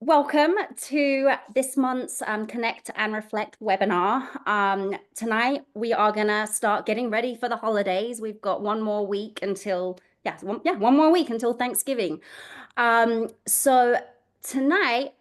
Welcome to this month's Connect and Reflect webinar. Tonight, we are going to start getting ready for the holidays. We've got one more week until, one more week until Thanksgiving. So tonight,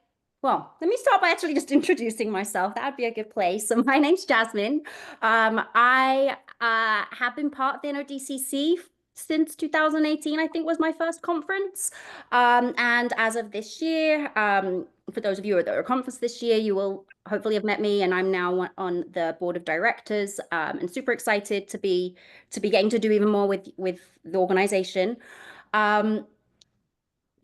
well, let me start by actually just introducing myself. That would be a good place. So my name's Jasmin. I have been part of the NODCC since 2018, I think was my first conference. And as of this year, for those of you at the conference this year, you will hopefully have met me, and I'm now on the board of directors, and super excited to be getting to do even more with the organization.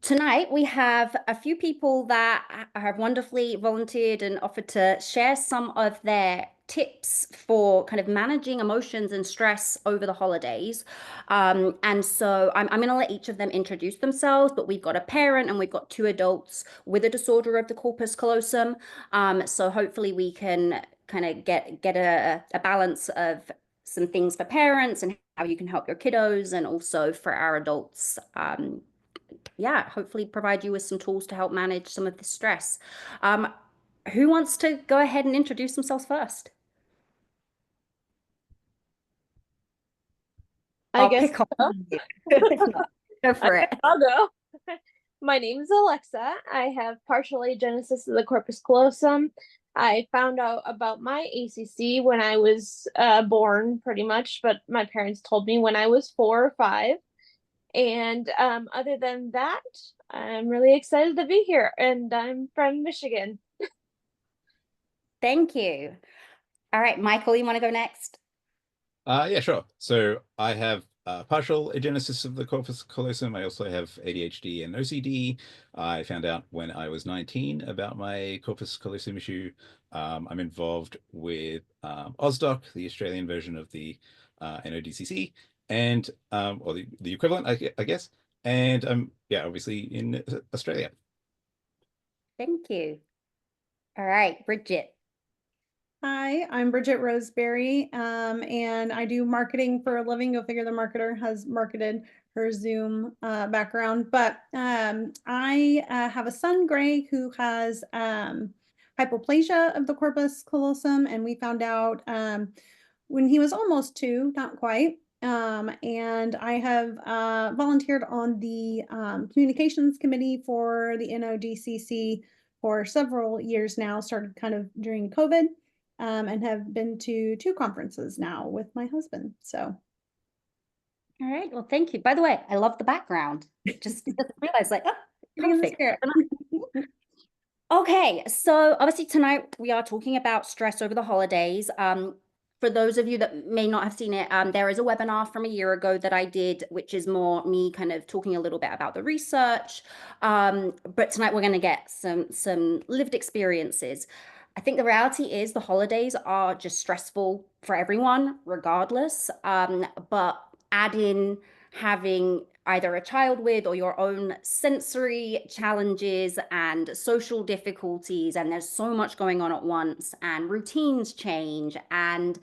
Tonight, we have a few people that have wonderfully volunteered and offered to share some of their tips for kind of managing emotions and stress over the holidays. And so I'm going to let each of them introduce themselves, but we've got a parent and we've got two adults with a disorder of the corpus callosum. So hopefully we can kind of get a balance of some things for parents and how you can help your kiddos, and also for our adults, hopefully provide you with some tools to help manage some of the stress. Who wants to go ahead and introduce themselves first? I guess pick on you. Go for it. I'll go. My name is Alexa. I have partial agenesis of the corpus callosum. I found out about my ACC when I was born, pretty much, but my parents told me when I was 4 or 5. And other than that, I'm really excited to be here, and I'm from Michigan. Thank you. All right, Michael, you want to go next? Yeah, sure. So I have partial agenesis of the corpus callosum. I also have ADHD and OCD. I found out when I was 19 about my corpus callosum issue. I'm involved with AusDoc, the Australian version of the NODCC, and or the equivalent, I guess. And obviously in Australia. Thank you. All right, Bridget. Hi, I'm Bridget Rosebeary, and I do marketing for a living. Go figure, the marketer has marketed her Zoom background. But I have a son, Greg, who has hypoplasia of the corpus callosum, and we found out when he was almost 2, not quite. And I have volunteered on the communications committee for the NODCC for several years now, started kind of during COVID. And have been to 2 conferences now with my husband. So. All right. Well, thank you. By the way, I love the background. Just realized, like, perfect. Okay, so obviously tonight we are talking about stress over the holidays. For those of you that may not have seen it, there is a webinar from a year ago that I did, which is more me kind of talking a little bit about the research. But tonight we're going to get some lived experiences. I think the reality is the holidays are just stressful for everyone, regardless. But add in having either a child with or your own sensory challenges and social difficulties, and there's so much going on at once, and routines change, and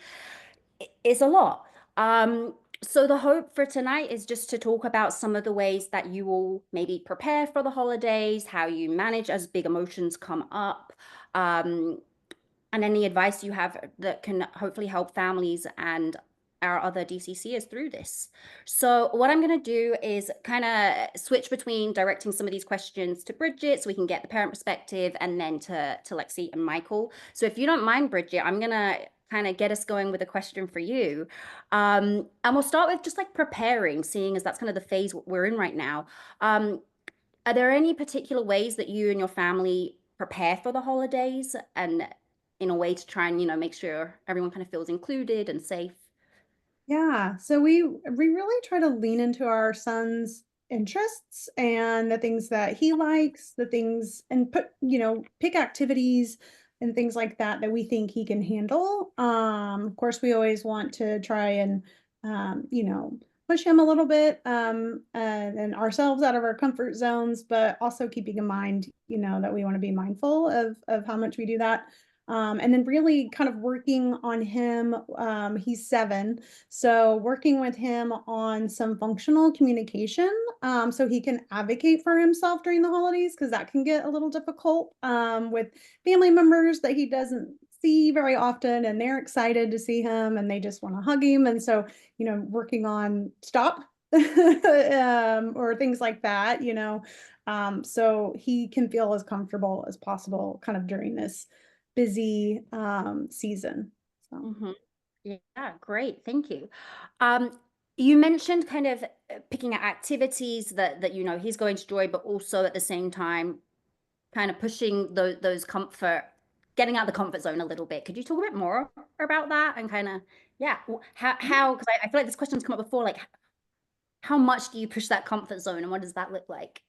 it's a lot. So the hope for tonight is just to talk about some of the ways that you will maybe prepare for the holidays, how you manage as big emotions come up, and any advice you have that can hopefully help families and our other DCCers through this. So what I'm going to do is kind of switch between directing some of these questions to Bridget so we can get the parent perspective, and then to Lexi and Michael. So if you don't mind, Bridget, I'm going to kind of get us going with a question for you. And we'll start with just like preparing, seeing as that's kind of the phase we're in right now. Are there any particular ways that you and your family prepare for the holidays, and in a way to try and, make sure everyone kind of feels included and safe? Yeah, so we really try to lean into our son's interests and the things that he likes, the things, and pick activities and things like that that we think he can handle. Of course, we always want to try and push him a little bit, and ourselves out of our comfort zones, but also keeping in mind, that we want to be mindful of how much we do that. And then really kind of working on him, he's 7, so working with him on some functional communication, so he can advocate for himself during the holidays, because that can get a little difficult with family members that he doesn't see very often, and they're excited to see him and they just want to hug him. And so, working on stop or things like that, so he can feel as comfortable as possible kind of during this busy season. So. Mm-hmm. Yeah, great. Thank you. You mentioned kind of picking at activities that he's going to enjoy, but also at the same time kind of pushing those getting out of the comfort zone a little bit. Could you talk a bit more about that and kind of, yeah, how, because I feel like this question's come up before, like how much do you push that comfort zone and what does that look like?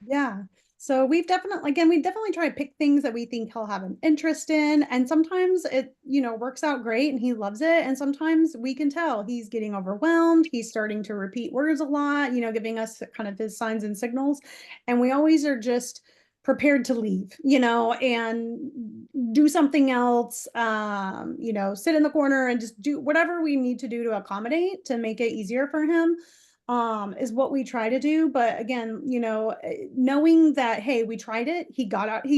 Yeah. So we definitely try to pick things that we think he'll have an interest in. And sometimes it, works out great and he loves it. And sometimes we can tell he's getting overwhelmed. He's starting to repeat words a lot, giving us kind of his signs and signals. And we always are just prepared to leave, and do something else, sit in the corner and just do whatever we need to do to accommodate to make it easier for him, is what we try to do. But again, knowing that, hey, we tried it, he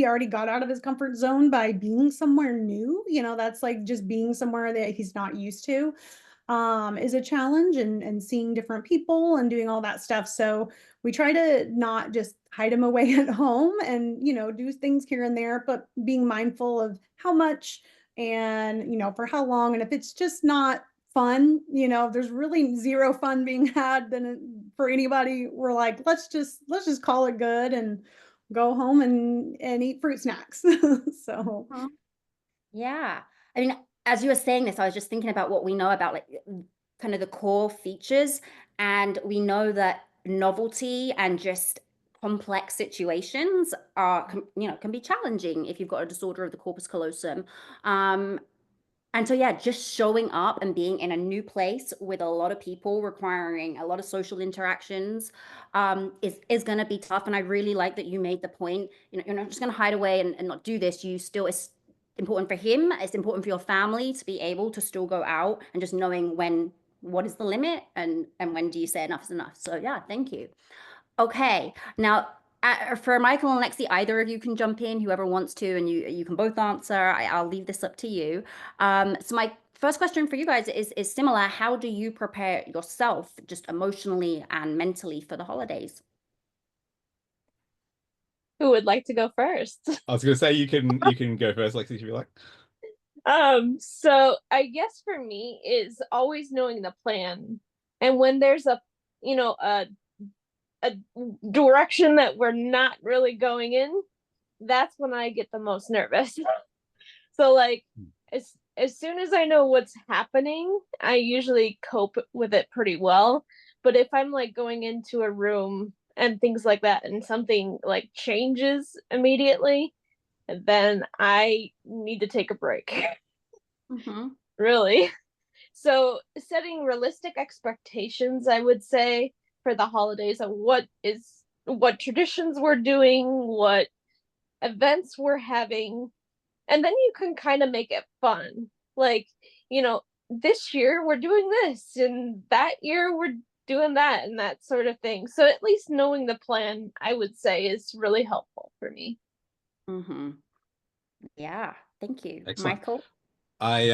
already got out of his comfort zone by being somewhere new, that's like just being somewhere that he's not used to, is a challenge, and seeing different people and doing all that stuff. So we try to not just hide him away at home and, do things here and there, but being mindful of how much and, for how long. And if it's just not fun, if there's really zero fun being had, then for anybody, we're like, let's just call it good and go home and eat fruit snacks. So Yeah. I mean, as you were saying this, I was just thinking about what we know about like kind of the core features. And we know that novelty and just complex situations can be challenging if you've got a disorder of the corpus callosum. And so, yeah, just showing up and being in a new place with a lot of people requiring a lot of social interactions is going to be tough. And I really like that you made the point, you're not just going to hide away and not do this. It's important for him. It's important for your family to be able to still go out and just knowing what is the limit and when do you say enough is enough. So, yeah, thank you. Okay, now for Michael and Lexi, either of you can jump in, whoever wants to, and you can both answer. I'll leave this up to you. So my first question for you guys is similar. How do you prepare yourself just emotionally and mentally for the holidays? Who would like to go first? I was gonna say you can go first, Lexi, if you like. So I guess for me is always knowing the plan. And when there's a direction that we're not really going in, that's when I get the most nervous. So like as soon as I know what's happening, I usually cope with it pretty well. But if I'm like going into a room and things like that and something like changes immediately, then I need to take a break. Mm-hmm. Really. So setting realistic expectations, I would say, for the holidays of what traditions we're doing, what events we're having, and then you can kind of make it fun. Like, this year we're doing this, and that year we're doing that, and that sort of thing. So at least knowing the plan, I would say, is really helpful for me. Mm-hmm. Yeah, thank you. Excellent. Michael? I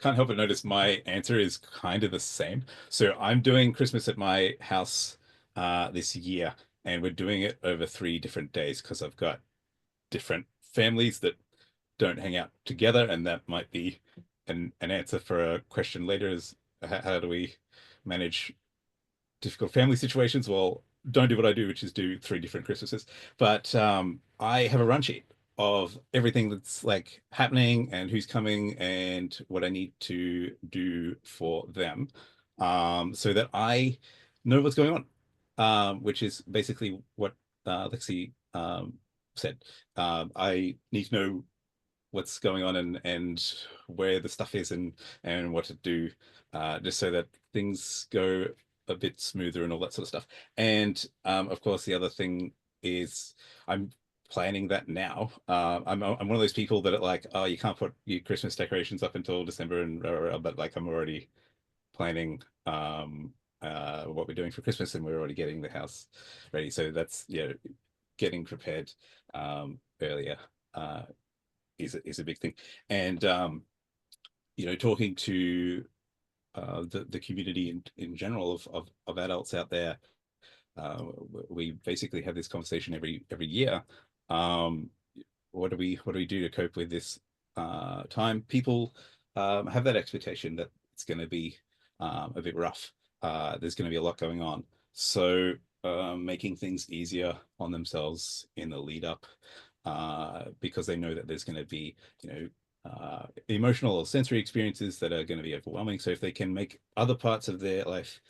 can't help but notice my answer is kind of the same. So I'm doing Christmas at my house this year, and we're doing it over 3 different days because I've got different families that don't hang out together, and that might be an answer for a question later is how do we manage difficult family situations? Well, don't do what I do, which is do 3 different Christmases. But I have a run sheet of everything that's like happening and who's coming and what I need to do for them, so that I know what's going on, which is basically what Lexi said. I need to know what's going on and where the stuff is and what to do, just so that things go a bit smoother and all that sort of stuff. And of course, the other thing is I'm planning that now. I'm one of those people that are like, oh, you can't put your Christmas decorations up until December, and but like I'm already planning what we're doing for Christmas, and we're already getting the house ready. So that's, getting prepared earlier is a big thing. And talking to the community in general of adults out there. We basically have this conversation every year. What do we do to cope with this time? People have that expectation that it's going to be a bit rough. There's going to be a lot going on. So making things easier on themselves in the lead up, because they know that there's going to be, emotional or sensory experiences that are going to be overwhelming. So if they can make other parts of their life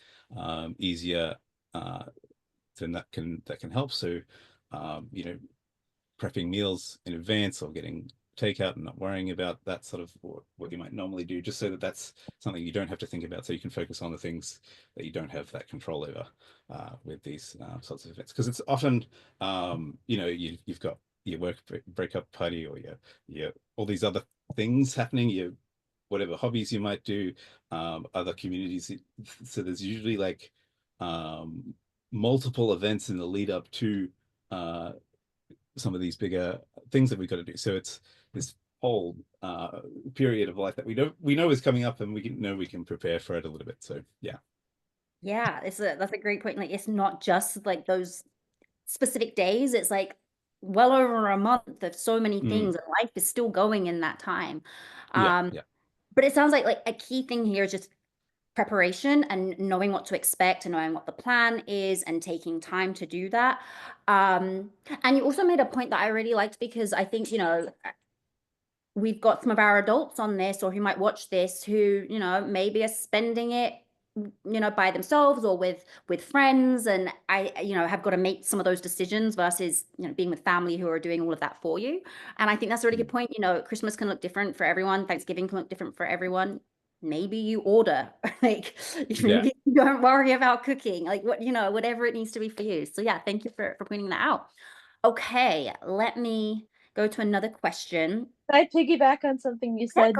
easier, then that can help. So prepping meals in advance or getting takeout and not worrying about that sort of what you might normally do, just so that that's something you don't have to think about, so you can focus on the things that you don't have that control over with these sorts of events. Because it's often you've got your work breakup party, or your all these other things happening, your whatever hobbies you might do, other communities. So there's usually like multiple events in the lead up to some of these bigger things that we've got to do. So it's this whole period of life that we know is coming up, and we can prepare for it a little bit. So Yeah, that's a great point. Like, it's not just like those specific days. It's like well over a month of so many things, and life is still going in that time. yeah. But it sounds like a key thing here is just preparation and knowing what to expect and knowing what the plan is and taking time to do that. And you also made a point that I really liked, because I think, we've got some of our adults on this, or who might watch this, who, maybe are spending it, by themselves or with friends, and I have got to make some of those decisions versus being with family who are doing all of that for you. And I think that's a really good point. Christmas can look different for everyone, Thanksgiving can look different for everyone. Maybe you order, like, maybe you don't worry about cooking, like, whatever it needs to be for you. So yeah, thank you for pointing that out. Okay, let me go to another question. I piggyback on something you said.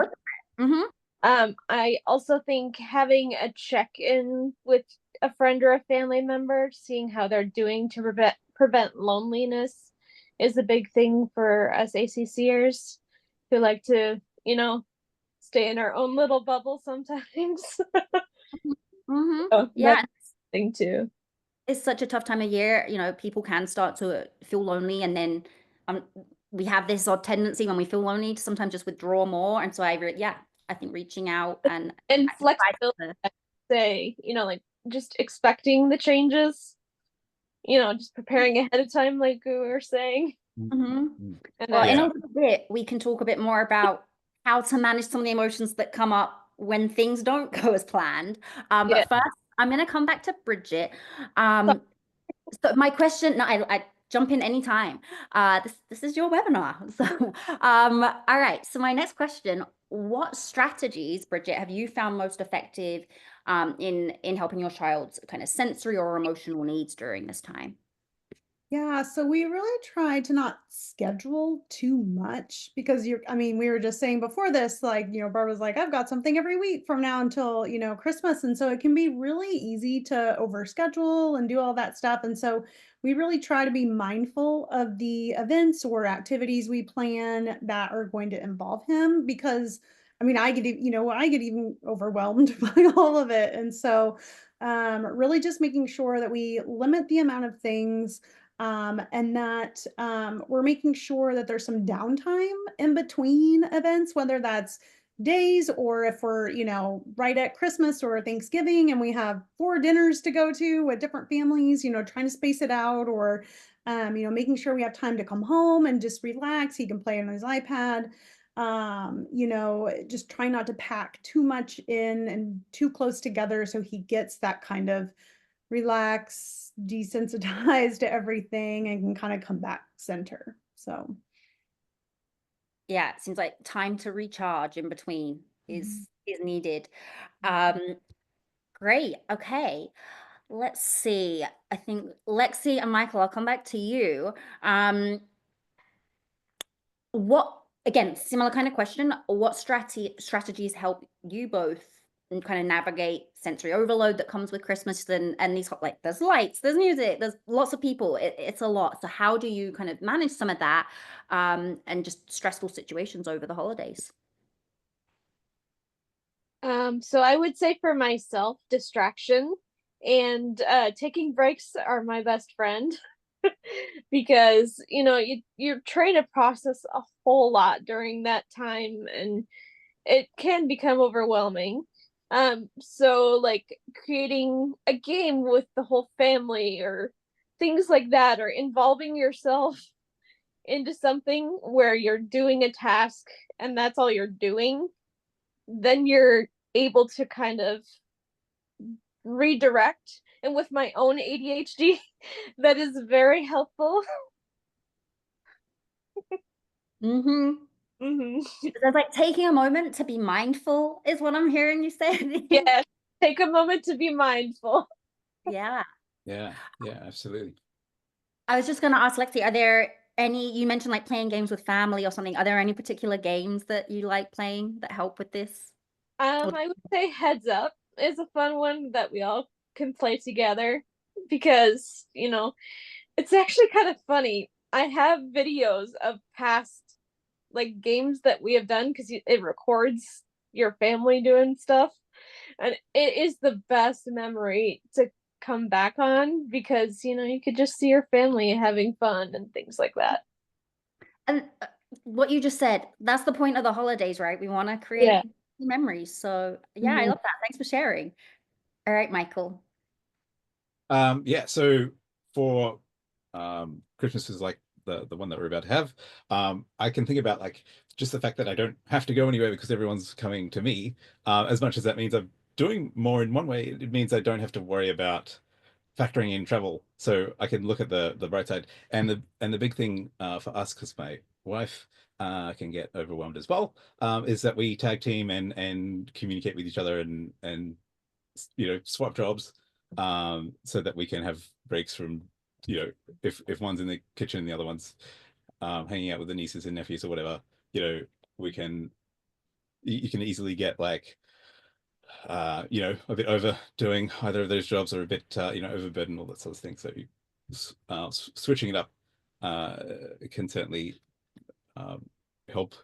I also think having a check-in with a friend or a family member, seeing how they're doing to prevent loneliness, is a big thing for us ACCers who like to, stay in our own little bubble sometimes. So Yeah, that's a thing too. it's such a tough time of year. People can start to feel lonely, and then we have this odd tendency when we feel lonely to sometimes just withdraw more. And so I think reaching out and flexibility, say, like just expecting the changes, just preparing ahead of time, like we were saying. Well, in a little bit, we can talk a bit more about how to manage some of the emotions that come up when things don't go as planned. But first, I'm going to come back to Bridget. So my question, no, I jump in anytime. This is your webinar. So, all right. So my next question: what strategies, Bridget, have you found most effective in helping your child's kind of sensory or emotional needs during this time? Yeah, so we really try to not schedule too much, because we were just saying before this, like, Barbara's like, I've got something every week from now until, Christmas. And so it can be really easy to overschedule and do all that stuff. And so we really try to be mindful of the events or activities we plan that are going to involve him, because I get even overwhelmed by all of it. And so really just making sure that we limit the amount of things, and that we're making sure that there's some downtime in between events, whether that's days, or if we're, right at Christmas or Thanksgiving and we have 4 dinners to go to with different families, trying to space it out, or, making sure we have time to come home and just relax. He can play on his iPad. Just try not to pack too much in and too close together, so he gets that kind of relax, desensitize to everything, and can kind of come back center. So yeah, it seems like time to recharge in between is needed. Great. Okay. Let's see. I think Lexi and Michael, I'll come back to you. What, again, similar kind of question, what strategies help you both and kind of navigate sensory overload that comes with Christmas and these like there's lights, there's music, there's lots of people. It's a lot. So how do you kind of manage some of that and just stressful situations over the holidays? So I would say for myself, distraction and taking breaks are my best friend. Because you're trying to process a whole lot during that time, and it can become overwhelming. So like creating a game with the whole family or things like that, or involving yourself into something where you're doing a task and that's all you're doing, then you're able to kind of redirect. And with my own ADHD, that is very helpful. Mm-hmm. Mm-hmm. There's like taking a moment to be mindful is what I'm hearing you say. Yeah, take a moment to be mindful. Yeah. Yeah, absolutely. I was just going to ask Lexi, are there any, you mentioned like playing games with family or something. Are there any particular games that you like playing that help with this? I would say Heads Up is a fun one that we all can play together, because it's actually kind of funny. I have videos of past like games that we have done, because it records your family doing stuff, and it is the best memory to come back on, because you could just see your family having fun and things like that. And what you just said, that's the point of the holidays, right? We want to Yeah. create memories. So yeah, I Mhm. love that. Thanks for sharing. All right, Michael. Yeah, so for Christmas is like the one that we're about to have. I can think about like just the fact that I don't have to go anywhere because everyone's coming to me. As much as that means I'm doing more in one way, it means I don't have to worry about factoring in travel. So I can look at the bright side. And the big thing for us, because my wife can get overwhelmed as well, is that we tag team and communicate with each other and swap jobs, so that we can have breaks from, if one's in the kitchen and the other one's hanging out with the nieces and nephews or whatever, we can you can easily get like a bit overdoing either of those jobs, or a bit overburdened, all that sort of thing. So switching it up can certainly um, help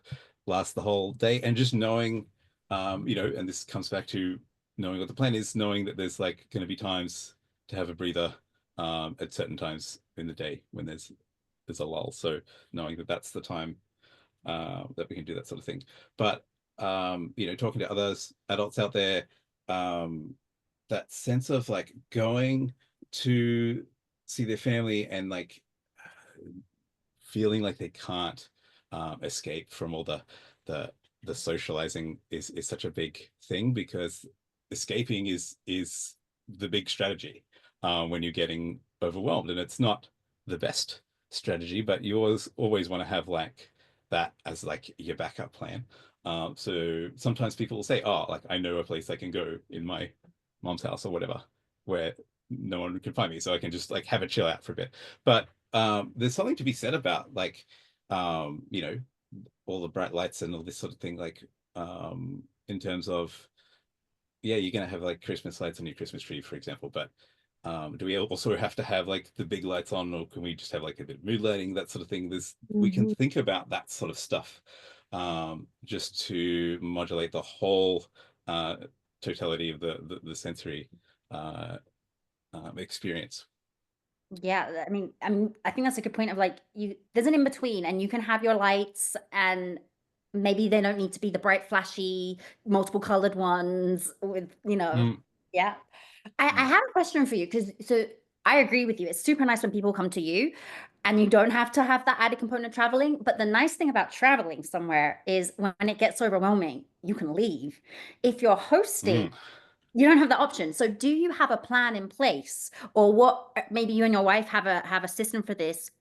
last the whole day. And just knowing, and this comes back to knowing what the plan is, knowing that there's like going to be times to have a breather at certain times in the day when there's a lull. So knowing that that's the time that we can do that sort of thing. But talking to others, adults out there, that sense of like going to see their family and like feeling like they can't escape from all the the socializing is such a big thing, because escaping is the big strategy when you're getting overwhelmed, and it's not the best strategy, but you always want to have like that as like your backup plan. So sometimes people will say, oh, like I know a place I can go in my mom's house or whatever where no one can find me, so I can just like have a chill out for a bit. But there's something to be said about like all the bright lights and all this sort of thing, like in terms of, yeah, you're gonna have like Christmas lights on your Christmas tree, for example, but do we also have to have like the big lights on, or can we just have like a bit of mood lighting, that sort of thing? We can think about that sort of stuff, just to modulate the whole totality of the sensory experience. Yeah, I think that's a good point of like there's an in between, and you can have your lights, and maybe they don't need to be the bright, flashy, multiple colored ones with, yeah. I have a question for you, because so I agree with you. It's super nice when people come to you and you don't have to have that added component of traveling. But the nice thing about traveling somewhere is when it gets overwhelming, you can leave. If you're hosting, you don't have the option. So do you have a plan in place, or what, maybe you and your wife have a system for this?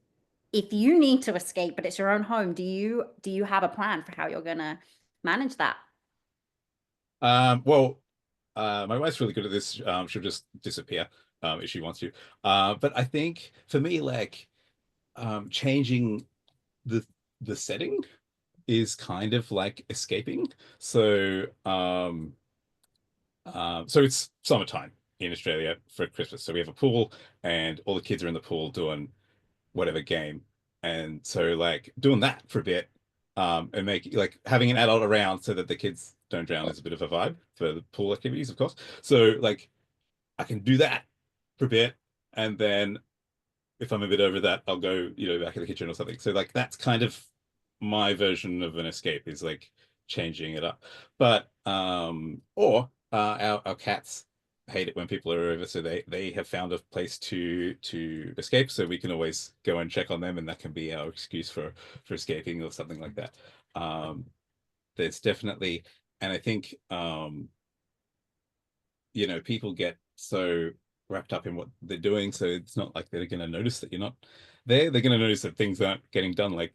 If you need to escape, but it's your own home, do you have a plan for how you're gonna manage that? Well, my wife's really good at this. She'll just disappear if she wants to. But I think for me, like changing the the setting is kind of like escaping. So so it's summertime in Australia for Christmas. So we have a pool and all the kids are in the pool doing whatever game. And so like doing that for a bit, and make like having an adult around so that the kids don't drown is a bit of a vibe for the pool activities, of course. So like I can do that for a bit, and then if I'm a bit over that, I'll go, back in the kitchen or something. So like that's kind of my version of an escape, is like changing it up. But or our cats hate it when people are over, so they have found a place to escape, so we can always go and check on them, and that can be our excuse for escaping or something like that. There's definitely, and I think people get so wrapped up in what they're doing, so it's not like they're going to notice that you're not there. They're going to notice that things aren't getting done, like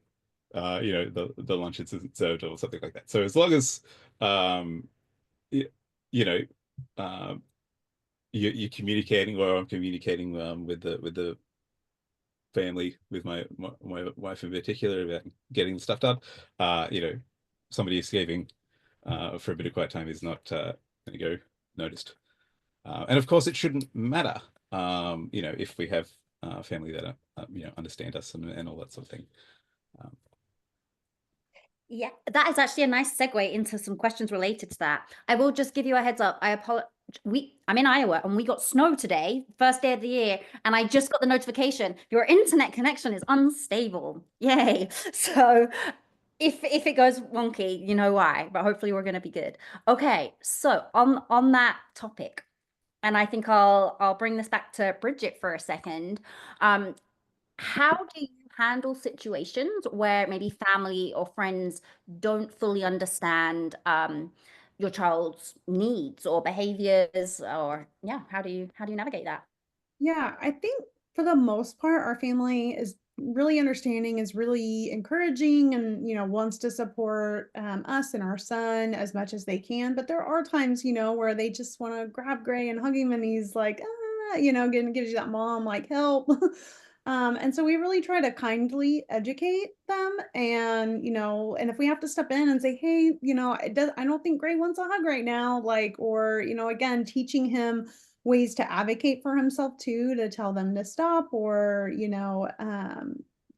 the lunch isn't served or something like that. So as long as you, you know you're communicating, or I'm communicating with the family, with my wife in particular, about getting the stuff done, somebody escaping for a bit of quiet time is not going to go noticed. And of course, it shouldn't matter, if we have family that understand us and all that sort of thing. Yeah, that is actually a nice segue into some questions related to that. I will just give you a heads up. I'm in Iowa and we got snow today, first day of the year, and I just got the notification, your internet connection is unstable. Yay. So if it goes wonky, you know why, but hopefully we're going to be good. Okay, so on that topic, and I think I'll bring this back to Bridget for a second. How do you handle situations where maybe family or friends don't fully understand your child's needs or behaviors, or how do you navigate that? Yeah, I think for the most part, our family is really understanding, is really encouraging, and wants to support us and our son as much as they can. But there are times, where they just want to grab Gray and hug him, and he's like, gives you that mom like help. And so we really try to kindly educate them, and and if we have to step in and say, hey, I don't think Gray wants a hug right now, like, or again, teaching him ways to advocate for himself too, to tell them to stop, or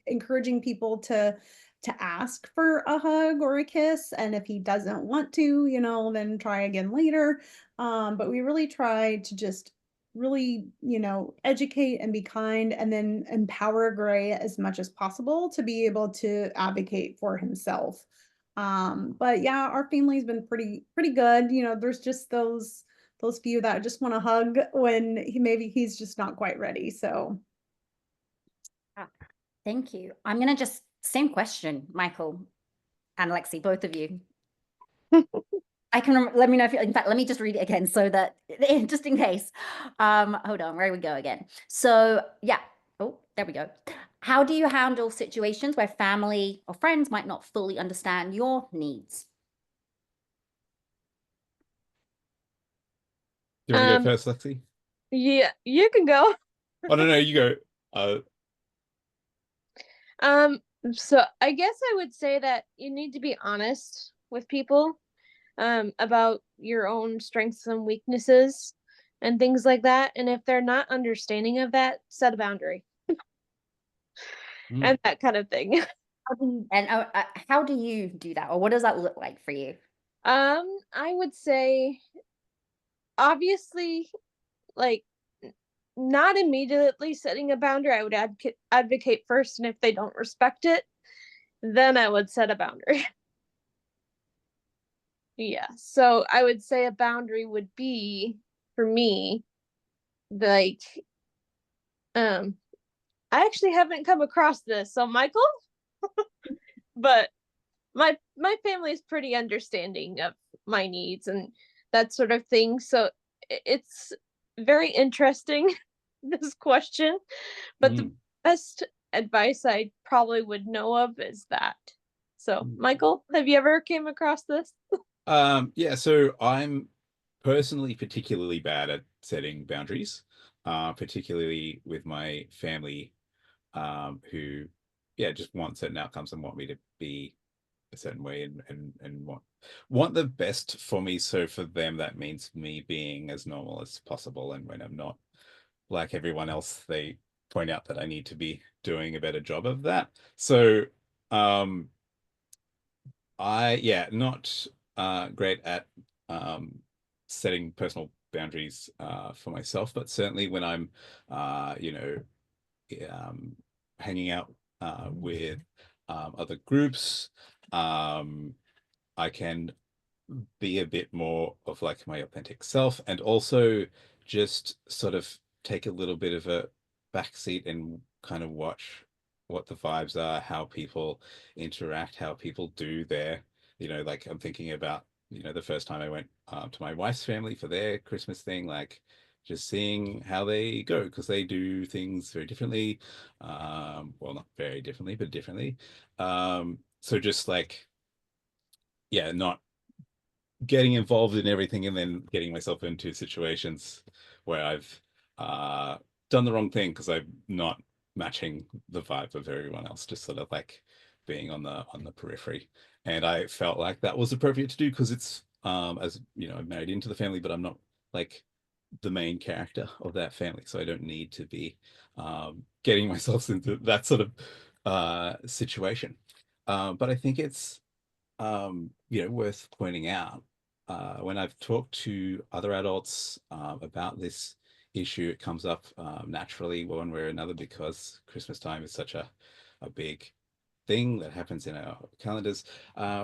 encouraging people to ask for a hug or a kiss, and if he doesn't want to, then try again later. But we really try to just really educate and be kind, and then empower Gray as much as possible to be able to advocate for himself. But yeah, our family's been pretty good. There's just those few that just want to hug when he's just not quite ready. So Thank you. I'm gonna just same question, Michael and Lexi, both of you. I can let me know if in fact, let me just read it again so that just in case. Hold on, where we go again. So yeah. Oh, there we go. How do you handle situations where family or friends might not fully understand your needs? Do you want to go first, Lexi? Yeah, you can go. Oh no, you go. So I guess I would say that you need to be honest with people about your own strengths and weaknesses and things like that. And if they're not understanding of that, set a boundary. And that kind of thing. How do you do that, or what does that look like for you? I would say, obviously, like, not immediately setting a boundary. I would advocate first, and if they don't respect it, then I would set a boundary. Yeah, so I would say a boundary would be, for me, like, I actually haven't come across this, so Michael, but my family is pretty understanding of my needs and that sort of thing. So it's very interesting, this question, but the best advice I probably would know of is that. So Michael, have you ever came across this? Yeah, so I'm personally particularly bad at setting boundaries, particularly with my family, who yeah, just want certain outcomes and want me to be a certain way and want the best for me. So for them, that means me being as normal as possible. And when I'm not like everyone else, they point out that I need to be doing a better job of that. So not great at setting personal boundaries for myself, but certainly when I'm hanging out with other groups, I can be a bit more of like my authentic self, and also just sort of take a little bit of a backseat and kind of watch what the vibes are, how people interact, how people do their, like I'm thinking about, the first time I went to my wife's family for their Christmas thing, like just seeing how they go, because they do things very differently. Well, not very differently, but differently. So just like, yeah, not getting involved in everything and then getting myself into situations where I've done the wrong thing because I'm not matching the vibe of everyone else, just sort of like being on the periphery. And I felt like that was appropriate to do because it's as I'm married into the family, but I'm not like the main character of that family, so I don't need to be getting myself into that sort of situation. But I think it's worth pointing out, when I've talked to other adults about this issue, it comes up naturally one way or another, because Christmas time is such a big thing that happens in our calendars.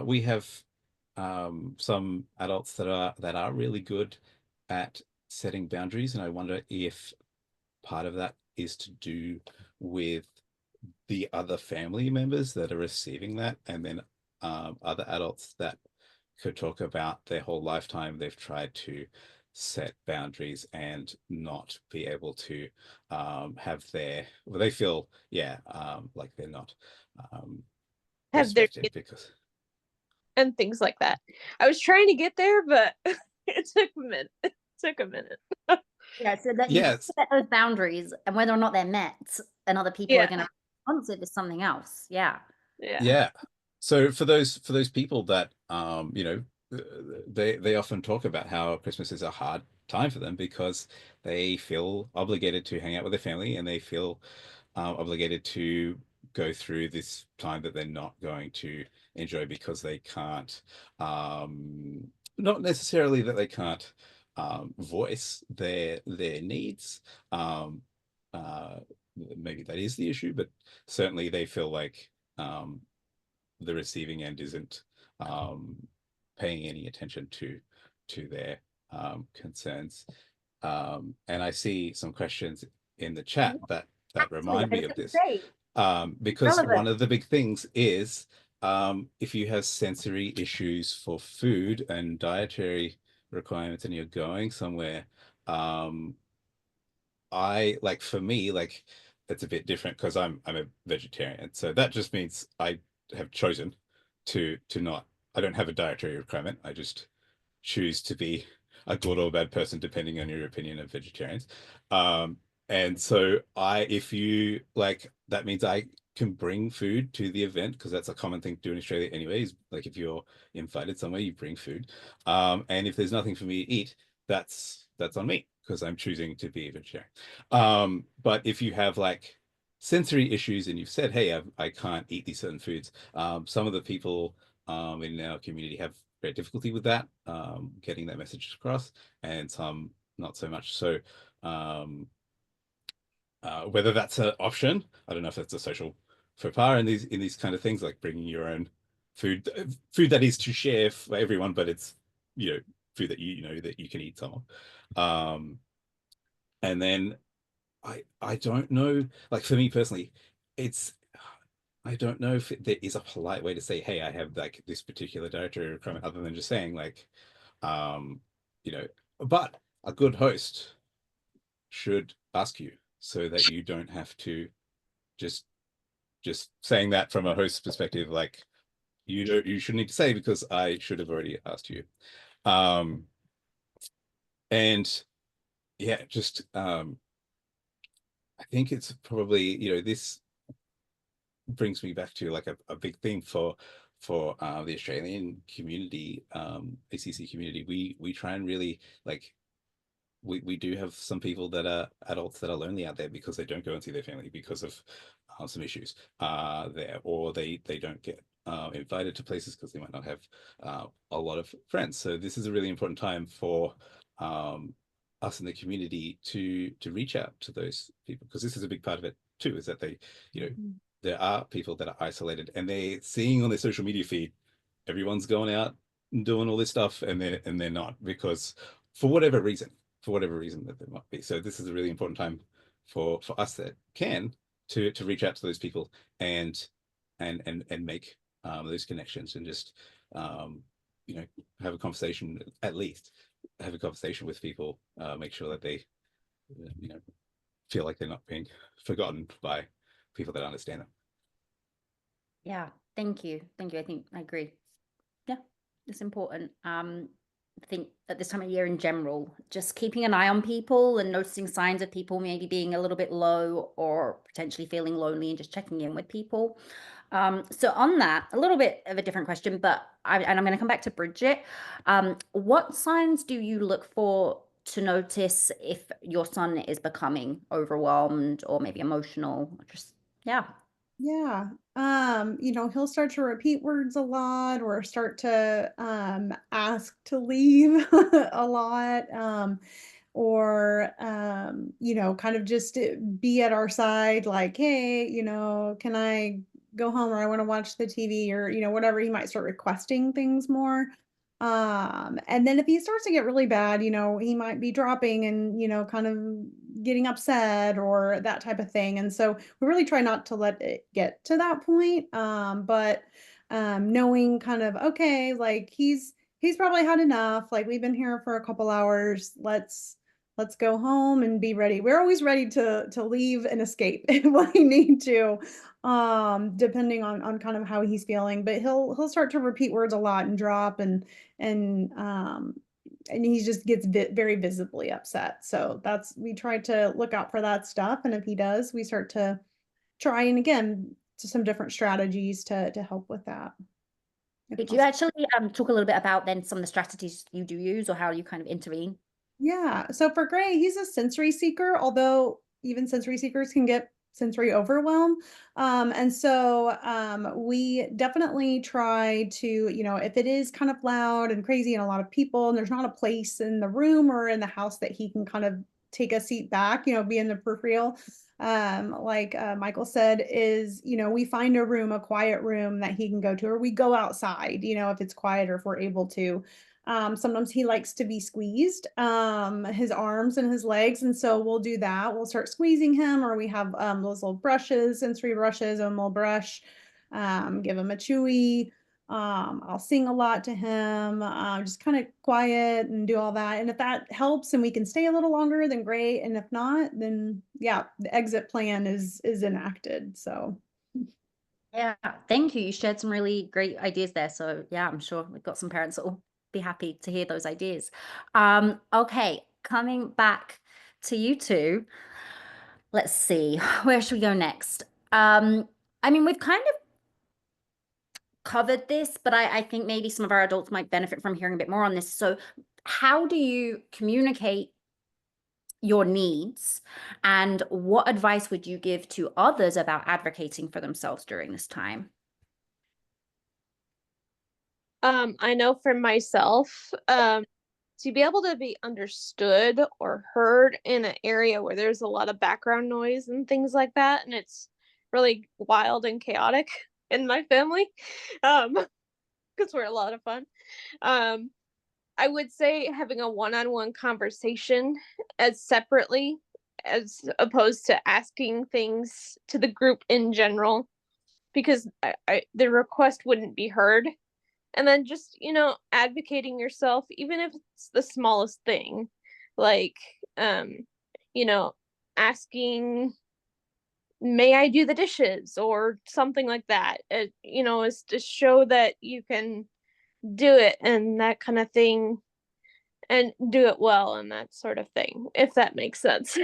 We have some adults that are really good at setting boundaries, and I wonder if part of that is to do with the other family members that are receiving that, and then other adults that could talk about their whole lifetime they've tried to set boundaries and not be able to have they feel like they're not Have their respected kids because and things like that. I was trying to get there, but it took a minute. It took a minute. Yeah, so that you yes set those boundaries, and whether or not they're met and other people are going to be responsive is something else. Yeah. yeah so for those people that they often talk about how Christmas is a hard time for them because they feel obligated to hang out with their family, and they feel obligated to go through this time that they're not going to enjoy because they can't, not necessarily that they can't voice their needs. Um, uh, Maybe that is the issue, but certainly they feel like the receiving end isn't paying any attention to their concerns. And I see some questions in the chat that Absolutely. remind I me was of going to this, say, because relevant. one of the big things is if you have sensory issues for food and dietary requirements and you're going somewhere, I like, for me, like it's a bit different because I'm a vegetarian, so that just means I have chosen to not. I don't have a dietary requirement. I just choose to be a good or bad person depending on your opinion of vegetarians. And so if you like, that means I can bring food to the event, because that's a common thing to do in Australia anyways. Like if you're invited somewhere, you bring food. And if there's nothing for me to eat, that's on me because I'm choosing to be a vegetarian. But if you have like sensory issues and you've said, hey, I can't eat these certain foods, some of the people in our community have great difficulty with that, getting that message across, and some not so much. So whether that's an option, I don't know if that's a social faux pas in these kind of things, like bringing your own food that is to share for everyone, but it's food that that you can eat some of. And then I don't know, like for me personally, it's I don't know if there is a polite way to say, hey, I have like this particular dietary requirement, other than just saying like, um, you know, but a good host should ask you so that you don't have to just saying that from a host's perspective, like you shouldn't need to say because I should have already asked you. Um, and yeah, just I think it's probably, this brings me back to like a big thing for the Australian community, ACC community. We try and really like, we do have some people that are adults that are lonely out there because they don't go and see their family because of some issues there, or they don't get invited to places because they might not have a lot of friends. So this is a really important time for us in the community to reach out to those people, because this is a big part of it too, is that they, you know, there are people that are isolated and they're seeing on their social media feed everyone's going out and doing all this stuff, and they're not, because for whatever reason that there might be. So this is a really important time for us that can to reach out to those people and make those connections, and just you know, have a conversation, at least have a conversation with people, make sure that they you know, feel like they're not being forgotten by people that understand them. Yeah, thank you. I think I agree. Yeah, it's important. I think at this time of year in general, just keeping an eye on people and noticing signs of people maybe being a little bit low or potentially feeling lonely, and just checking in with people. So on that, a little bit of a different question, but I'm going to come back to Bridget. What signs do you look for to notice if your son is becoming overwhelmed or maybe emotional? Just, yeah. Yeah. You know, he'll start to repeat words a lot, or start to ask to leave a lot. Or you know, kind of just be at our side, like, hey, you know, can I go home, or I want to watch the TV, or, you know, whatever. He might start requesting things more. And then if he starts to get really bad, you know, he might be dropping and, you know, kind of getting upset or that type of thing. And so we really try not to let it get to that point. But knowing kind of, okay, like he's probably had enough. Like, we've been here for a couple hours. Let's go home and be ready. We're always ready to leave and escape if we need to, depending on kind of how he's feeling. But he'll start to repeat words a lot and drop, and he just gets very visibly upset. So we try to look out for that stuff. And if he does, we start to try, and again, to some different strategies to help with that. Could you actually talk a little bit about then some of the strategies you do use, or how you kind of intervene? Yeah. So for Gray, he's a sensory seeker, although even sensory seekers can get sensory overwhelm. And so we definitely try to, you know, if it is kind of loud and crazy and a lot of people, and there's not a place in the room or in the house that he can kind of take a seat back, you know, be in the peripheral. Like Michael said, is, you know, we find a room, a quiet room that he can go to, or we go outside, you know, if it's quiet, or if we're able to. Sometimes he likes to be squeezed, his arms and his legs. And so we'll do that. We'll start squeezing him, or we have those little brushes, sensory brushes, and we'll brush, give him a chewy. I'll sing a lot to him, just kind of quiet and do all that. And if that helps and we can stay a little longer, then great. And if not, then yeah, the exit plan is enacted. So Yeah, thank you. You shared some really great ideas there. So yeah, I'm sure we've got some parents that will be happy to hear those ideas. Okay, coming back to you two. Let's see, where should we go next? I mean, we've kind of covered this, but I think maybe some of our adults might benefit from hearing a bit more on this. So how do you communicate your needs, and what advice would you give to others about advocating for themselves during this time? I know for myself, to be able to be understood or heard in an area where there's a lot of background noise and things like that, and it's really wild and chaotic in my family, because we're a lot of fun. I would say having a one-on-one conversation as separately, as opposed to asking things to the group in general, because the request wouldn't be heard. And then just, you know, advocating yourself, even if it's the smallest thing, like, you know, asking, may I do the dishes, or something like that. You know, is to show that you can do it and that kind of thing, and do it well and that sort of thing, if that makes sense.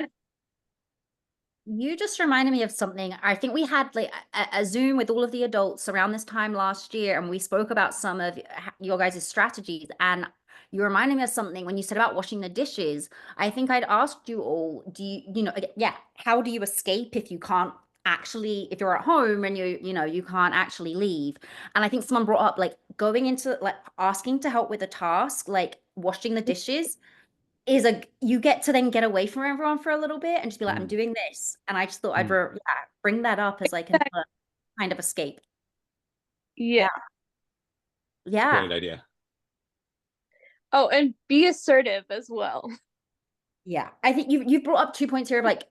You just reminded me of something. I think we had like a Zoom with all of the adults around this time last year, and we spoke about some of your guys' strategies. And you reminded me of something when you said about washing the dishes. I think I'd asked you all, do yeah, how do you escape if you can't actually, if you're at home and you can't actually leave? And I think someone brought up like going into like asking to help with a task, like washing the dishes is you get to then get away from everyone for a little bit and just be like, I'm Mm, doing this. And I just thought I'd mm. bring that up as like another kind of escape. Yeah. Yeah. Yeah. Great idea. Oh, and be assertive as well. Yeah. I think you've brought up 2 points here of like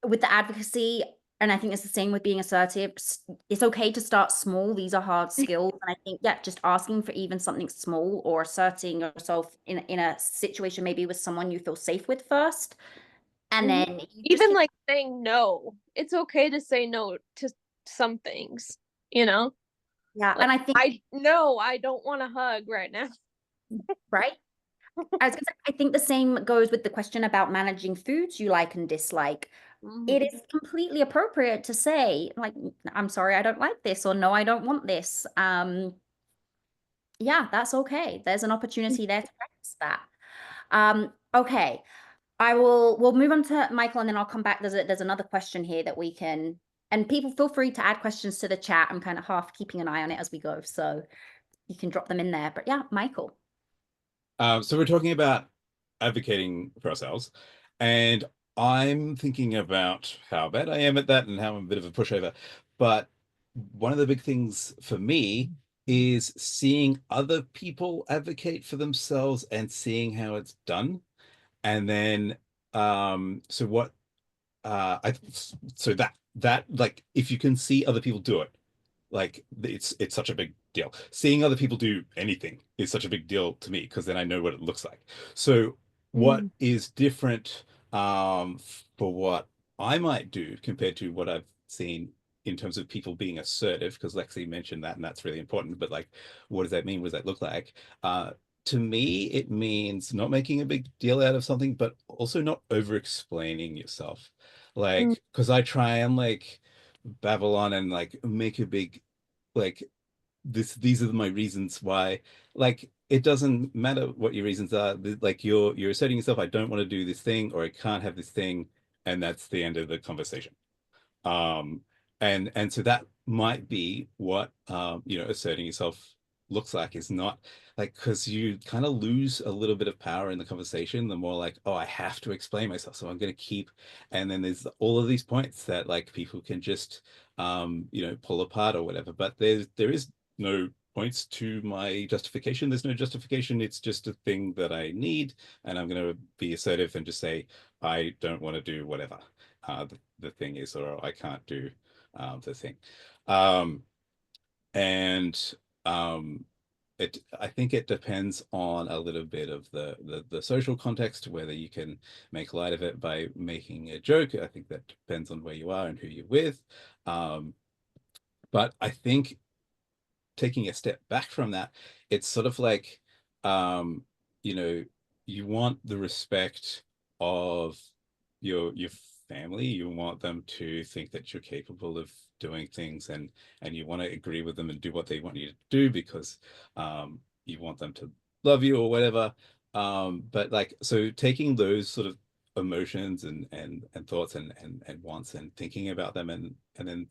with the advocacy, and I think it's the same with being assertive. It's okay to start small. These are hard skills. And I think, yeah, just asking for even something small or asserting yourself in a situation maybe with someone you feel safe with first. And Mhm. then you just Even like saying no. It's okay to say no to some things, you know? yeah. Like And I think, I don't want to hug right now. right. I was gonna say, I think the same goes with the question about managing foods you like and dislike. It Mhm. is completely appropriate to say, like, I'm sorry, I don't like this, or no, I don't want this. Yeah, that's okay. There's an opportunity there to practice that. Okay. We'll move on to Michael and then I'll come back. There's another question here that we can, and people feel free to add questions to the chat. I'm kind of half keeping an eye on it as we go, so you can drop them in there. But yeah, Michael. So we're talking about advocating for ourselves, and I'm thinking about how bad I am at that and how I'm a bit of a pushover. But one of the big things for me is seeing other people advocate for themselves and seeing how it's done. And then, so what, I, so that like, if you can see other people do it, like it's such a big deal. Seeing other people do anything is such a big deal to me because then I know what it looks like. So what Mhm. is different for what I might do compared to what I've seen in terms of people being assertive, because Lexi mentioned that and that's really important, but like what does that mean? What does that look like? To me, it means not making a big deal out of something, but also not over explaining yourself. Mm. Like, because I try and like babble on and like make a big like these are my reasons why, like it doesn't matter what your reasons are. Like you're asserting yourself, I don't want to do this thing or I can't have this thing, and that's the end of the conversation. um and so that might be what asserting yourself looks like, is not like, because you kind of lose a little bit of power in the conversation the more like, oh, I have to explain myself, so I'm going to keep, and then there's all of these points that like people can just pull apart or whatever, but there is no points to my justification. There's no justification. It's just a thing that I need, and I'm going to be assertive and just say I don't want to do whatever the thing is, or I can't do the thing. Um, and I think it depends on a little bit of the social context, whether you can make light of it by making a joke. I think that depends on where you are and who you're with. Um, but I think taking a step back from that, it's sort of like, um, you know, you want the respect of your family. You want them to think that you're capable of doing things, and you want to agree with them and do what they want you to do because you want them to love you or whatever. But like, so taking those sort of emotions and thoughts and wants and thinking about them, and then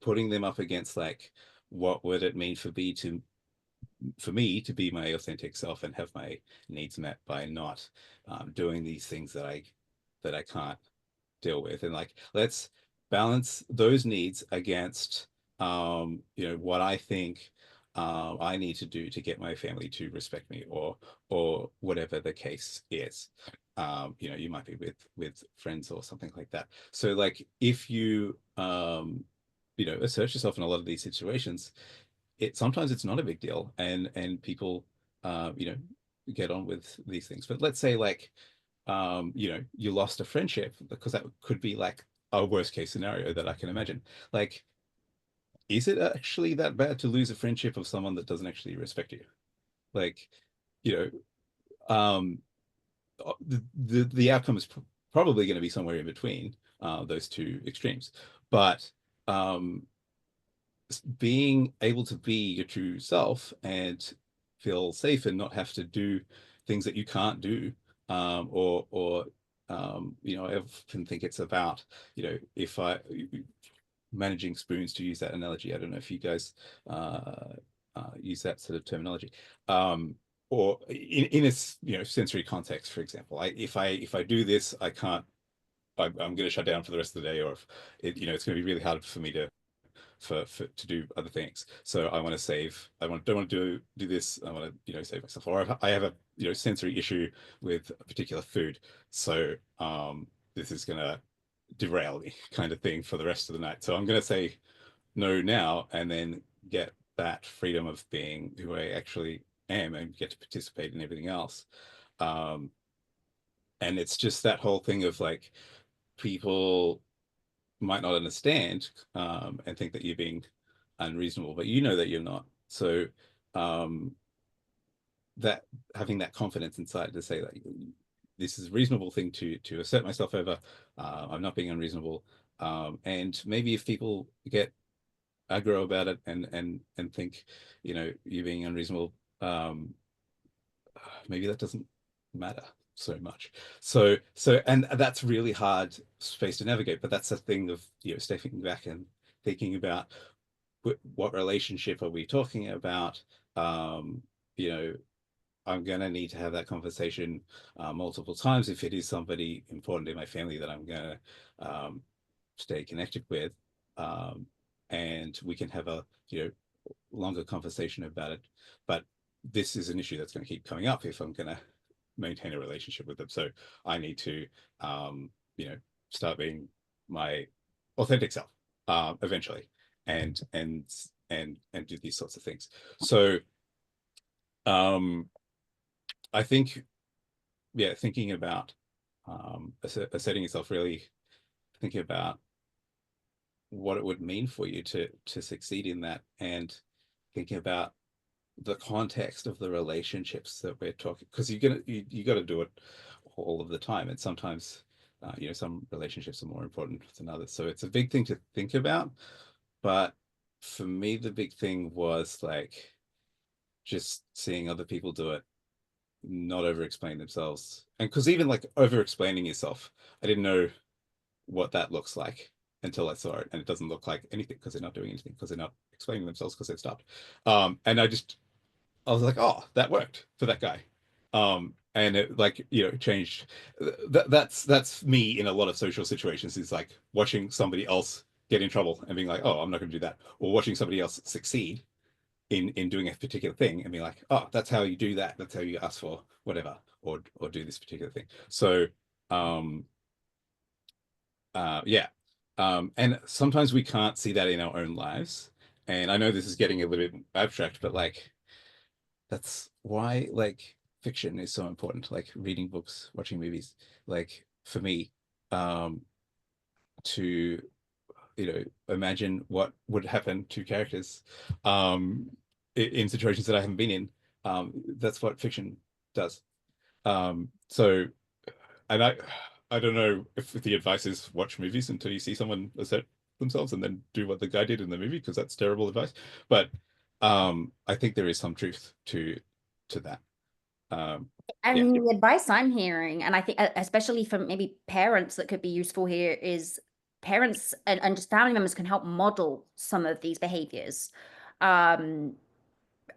putting them up against like, what would it mean for me to be my authentic self and have my needs met by not doing these things that I can't deal with, and like, let's balance those needs against what I think I need to do to get my family to respect me, or whatever the case is. You might be with friends or something like that. So like, if you assert yourself in a lot of these situations, sometimes it's not a big deal, and people uh, you know get on with these things. But let's say like, you lost a friendship, because that could be like a worst case scenario that I can imagine. Like, is it actually that bad to lose a friendship of someone that doesn't actually respect you? Like, you know, the outcome is probably going to be somewhere in between. those two extremes. But being able to be your true self and feel safe and not have to do things that you can't do, or you know, I often think it's about, you know, if I managing spoons, to use that analogy. I don't know if you guys use that sort of terminology, or in a, you know, sensory context. For example, if I do this, I can't. I'm going to shut down for the rest of the day, or if it, you know, it's going to be really hard for me to to do other things. So I want to save. Don't want to do this. I want to, you know, save myself. Or I have a, you know, sensory issue with a particular food. So this is going to derail me, kind of thing, for the rest of the night. So I'm going to say no now, and then get that freedom of being who I actually am and get to participate in everything else. And it's just that whole thing of like, people might not understand and think that you're being unreasonable, but you know that you're not. So that having that confidence inside to say that this is a reasonable thing to assert myself over, I'm not being unreasonable. And maybe if people get aggro about it and think, you know, you're being unreasonable, maybe that doesn't matter so much. So and that's really hard space to navigate, but that's the thing of, you know, stepping back and thinking about what relationship are we talking about. You know, I'm going to need to have that conversation multiple times if it is somebody important in my family that I'm going to stay connected with, and we can have a, you know, longer conversation about it. But this is an issue that's going to keep coming up if I'm going to maintain a relationship with them. So I need to, you know, start being my authentic self eventually, and do these sorts of things. So I think, yeah, thinking about asserting yourself, really thinking about what it would mean for you to succeed in that, and thinking about the context of the relationships that we're talking, because you got to do it all of the time, and sometimes you know, some relationships are more important than others. So it's a big thing to think about. But for me, the big thing was like just seeing other people do it, not over explain themselves. And because even like over explaining yourself, I didn't know what that looks like until I saw it, and it doesn't look like anything because they're not doing anything, because they're not explaining themselves, because they've stopped. And I was like, oh, that worked for that guy. And it, like, you know, changed. That's me in a lot of social situations, is like watching somebody else get in trouble and being like, oh, I'm not going to do that, or watching somebody else succeed in doing a particular thing and be like, oh, that's how you do that, that's how you ask for whatever, or do this particular thing. So yeah, and sometimes we can't see that in our own lives. And I know this is getting a little bit abstract, but like, that's why like fiction is so important, like reading books, watching movies, like for me, to, you know, imagine what would happen to characters in situations that I haven't been in. That's what fiction does. So, and I don't know if the advice is watch movies until you see someone assert themselves and then do what the guy did in the movie, because that's terrible advice. But I think there is some truth to that. And Yeah. the advice I'm hearing, and I think especially for maybe parents that could be useful here, is parents and just family members can help model some of these behaviors. And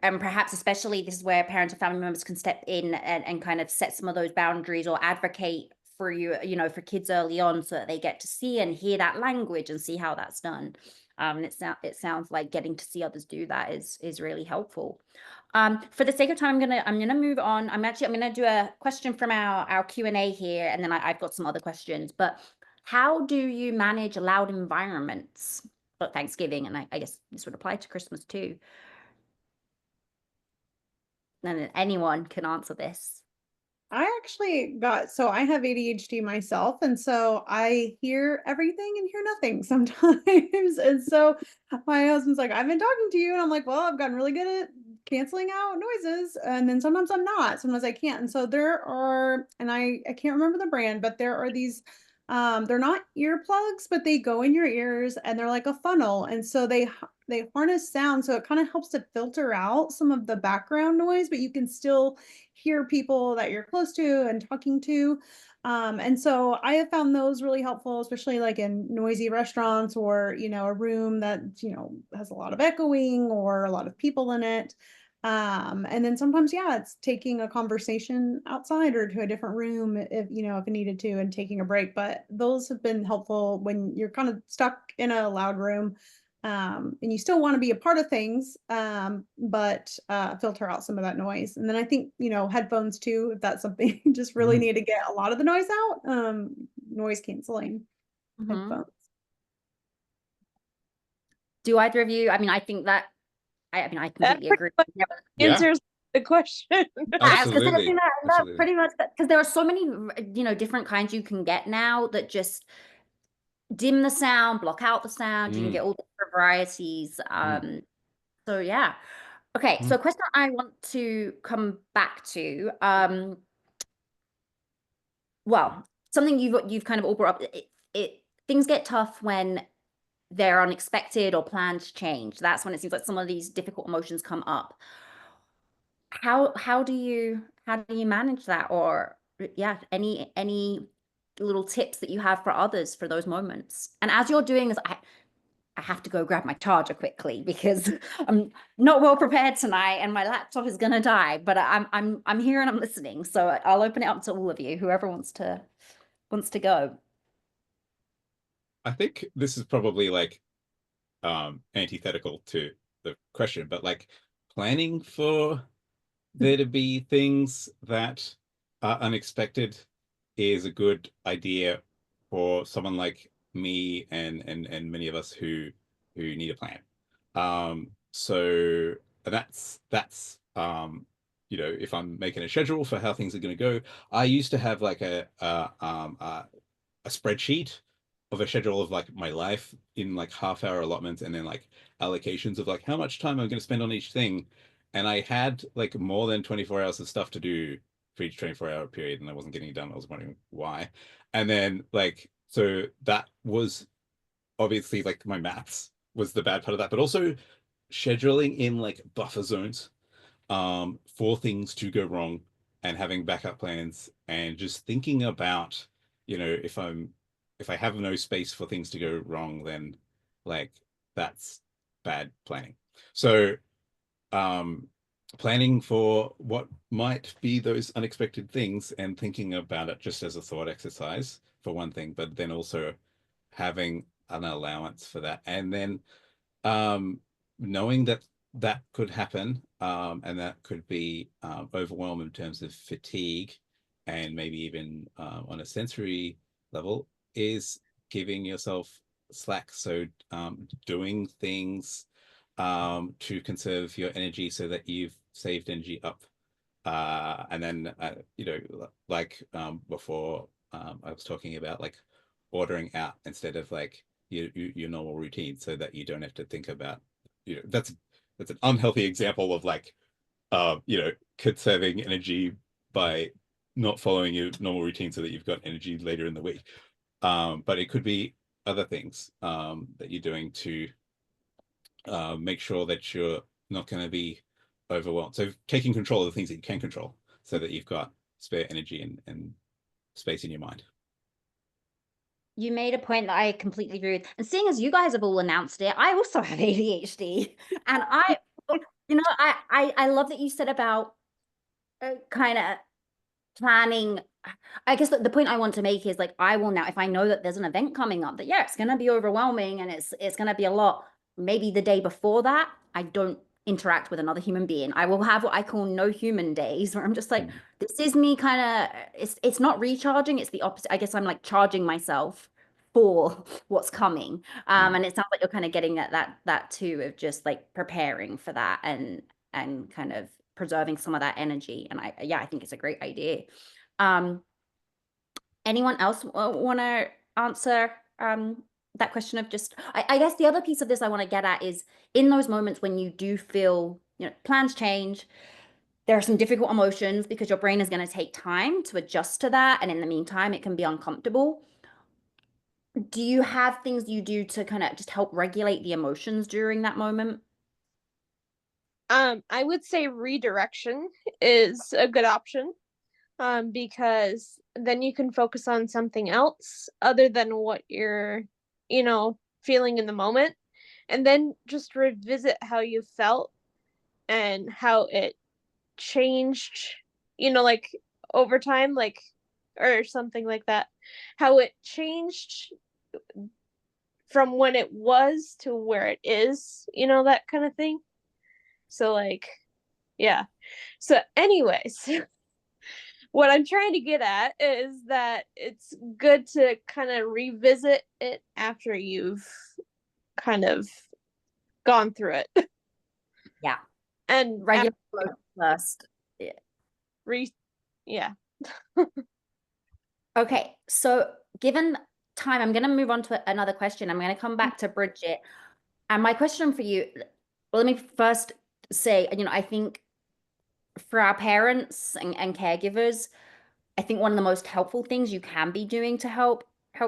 perhaps especially this is where parents and family members can step in and kind of set some of those boundaries, or advocate for you know, for kids early on, so that they get to see and hear that language and see how that's done. And it sounds like getting to see others do that is really helpful. For the sake of time, I'm gonna move on. I'm gonna do a question from our Q&A here, and then I've got some other questions. But how do you manage loud environments for Thanksgiving? And I guess this would apply to Christmas too. And anyone can answer this. I actually so I have ADHD myself, and so I hear everything and hear nothing sometimes. And so my husband's like, I've been talking to you, and I'm like, well, I've gotten really good at canceling out noises, and then sometimes I'm not, sometimes I can't. And so there are, and I can't remember the brand, but there are these they're not earplugs, but they go in your ears and they're like a funnel. And so they harness sound. So it kind of helps to filter out some of the background noise, but you can still hear people that you're close to and talking to. And so I have found those really helpful, especially like in noisy restaurants or, a room that, has a lot of echoing or a lot of people in it. And then sometimes, yeah, it's taking a conversation outside or to a different room if it needed to, and taking a break. But those have been helpful when you're kind of stuck in a loud room. And you still want to be a part of things, but filter out some of that noise. And then I think, headphones too, if that's something you just really need to get a lot of the noise out, noise canceling headphones. Do either of you? I mean, I think that I completely agree. Answers the question. Absolutely. That pretty much, because there are so many, different kinds you can get now that just dim the sound, block out the sound. You can get all different varieties. So yeah. Okay. So a question I want to come back to, well, something you've kind of all brought up. Things get tough when they're unexpected or plans change. That's when it seems like some of these difficult emotions come up. How do you manage that? Or yeah, any little tips that you have for others for those moments? And as you're doing this, I have to go grab my charger quickly because I'm not well prepared tonight and my laptop is gonna die, but I'm here and I'm listening. So I'll open it up to all of you, whoever wants to go. I think this is probably like antithetical to the question, but like planning for there to be things that are unexpected is a good idea for someone like me and many of us who need a plan. So that's if I'm making a schedule for how things are going to go, I used to have like a spreadsheet of a schedule of like my life in like half-hour allotments, and then like allocations of like how much time I'm going to spend on each thing. And I had like more than 24 hours of stuff to do for each 24-hour period, and I wasn't getting it done. I was wondering why. And then like, so that was obviously like my maths was the bad part of that, but also scheduling in like buffer zones for things to go wrong, and having backup plans, and just thinking about, if I have no space for things to go wrong, then like that's bad planning. So planning for what might be those unexpected things and thinking about it just as a thought exercise for one thing, but then also having an allowance for that, and then knowing that that could happen, and that could be overwhelm in terms of fatigue, and maybe even on a sensory level, is giving yourself slack. So doing things to conserve your energy so that you've saved energy up. And then, like before, I was talking about like ordering out instead of like your normal routine, so that you don't have to think about, that's an unhealthy example of like, conserving energy by not following your normal routine so that you've got energy later in the week. But it could be other things that you're doing to make sure that you're not going to be overwhelmed. So taking control of the things that you can control, so that you've got spare energy and space in your mind. You made a point that I completely agree with. And seeing as you guys have all announced it, I also have ADHD. And I love that you said about kind of planning. I guess the point I want to make is like, I will now, if I know that there's an event coming up that, yeah, it's going to be overwhelming and it's going to be a lot, maybe the day before that, I don't interact with another human being. I will have what I call no human days, where I'm just like, this is me kind of, it's not recharging, it's the opposite. I guess I'm like charging myself for what's coming. And it sounds like you're kind of getting at that too, of just like preparing for that and kind of preserving some of that energy. And I think it's a great idea. Anyone else want to answer that question of just, I guess the other piece of this I want to get at is, in those moments when you do feel, plans change, there are some difficult emotions because your brain is going to take time to adjust to that. And in the meantime, it can be uncomfortable. Do you have things you do to kind of just help regulate the emotions during that moment? I would say redirection is a good option. Because then you can focus on something else other than what you're, feeling in the moment. And then just revisit how you felt and how it changed, like over time, like, or something like that. How it changed from when it was to where it is, that kind of thing. So, like, yeah. So, anyways, what I'm trying to get at is that it's good to kind of revisit it after you've kind of gone through it. Yeah. And Regulate first. Yeah. Yeah. Okay, so given time, I'm going to move on to another question. I'm going to come back to Bridget. And my question for you, well, let me first say, I think for our parents and caregivers, I think one of the most helpful things you can be doing to help